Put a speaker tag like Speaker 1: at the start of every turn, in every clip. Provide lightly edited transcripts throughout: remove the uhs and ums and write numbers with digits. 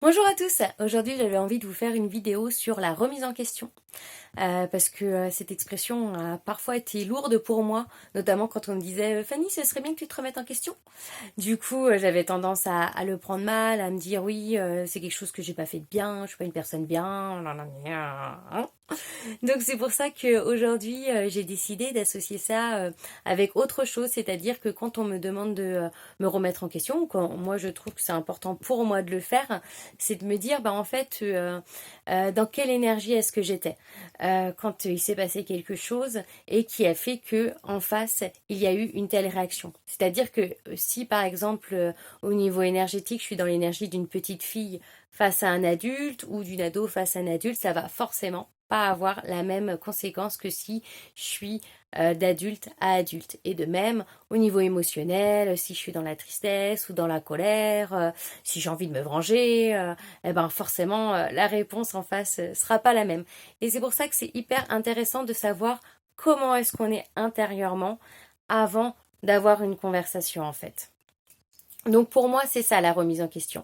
Speaker 1: Bonjour à tous, aujourd'hui j'avais envie de vous faire une vidéo sur la remise en question parce que cette expression a parfois été lourde pour moi, notamment quand on me disait Fanny, ce serait bien que tu te remettes en question. Du coup, j'avais tendance à le prendre mal, à me dire oui, c'est quelque chose que j'ai pas fait de bien, je suis pas une personne bien, nanana. Donc c'est pour ça qu'aujourd'hui j'ai décidé d'associer ça avec autre chose, c'est-à-dire que quand on me demande de me remettre en question, ou quand moi je trouve que c'est important pour moi de le faire, c'est de me dire bah en fait dans quelle énergie est-ce que j'étais quand il s'est passé quelque chose et qui a fait que en face il y a eu une telle réaction. C'est-à-dire que si par exemple au niveau énergétique je suis dans l'énergie d'une petite fille face à un adulte ou d'une ado face à un adulte, ça va forcément pas avoir la même conséquence que si je suis d'adulte à adulte. Et de même, au niveau émotionnel, si je suis dans la tristesse ou dans la colère, si j'ai envie de me venger, eh ben forcément, la réponse en face sera pas la même. Et c'est pour ça que c'est hyper intéressant de savoir comment est-ce qu'on est intérieurement avant d'avoir une conversation en fait. Donc pour moi, c'est ça la remise en question.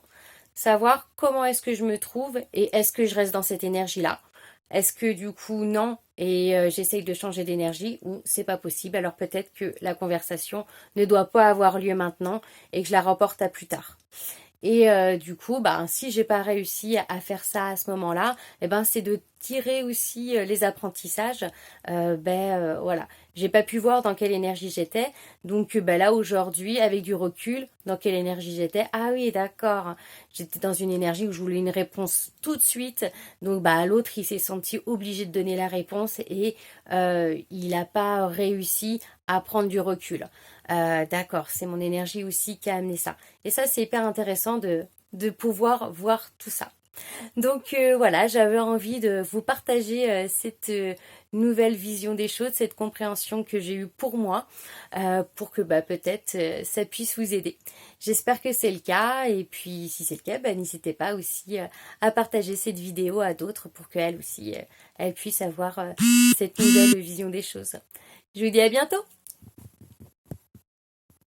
Speaker 1: Savoir comment est-ce que je me trouve et est-ce que je reste dans cette énergie-là. Est-ce que du coup non et j'essaye de changer d'énergie ou c'est pas possible, alors peut-être que la conversation ne doit pas avoir lieu maintenant et que je la reporte à plus tard. Et du coup, bah, si j'ai pas réussi à faire ça à ce moment-là, eh ben, c'est de tirer aussi les apprentissages. Voilà, j'ai pas pu voir dans quelle énergie j'étais, donc bah, là aujourd'hui, avec du recul, dans quelle énergie j'étais. Ah oui, d'accord, j'étais dans une énergie où je voulais une réponse tout de suite, donc bah l'autre il s'est senti obligé de donner la réponse et il n'a pas réussi à prendre du recul. D'accord, c'est mon énergie aussi qui a amené ça. Et ça, c'est hyper intéressant de pouvoir voir tout ça. Donc voilà, j'avais envie de vous partager cette nouvelle vision des choses, cette compréhension que j'ai eue pour moi, pour que bah, peut-être ça puisse vous aider. J'espère que c'est le cas, et puis si c'est le cas, bah, n'hésitez pas aussi à partager cette vidéo à d'autres pour qu'elles aussi, elles puissent avoir cette nouvelle vision des choses. Je vous dis à bientôt!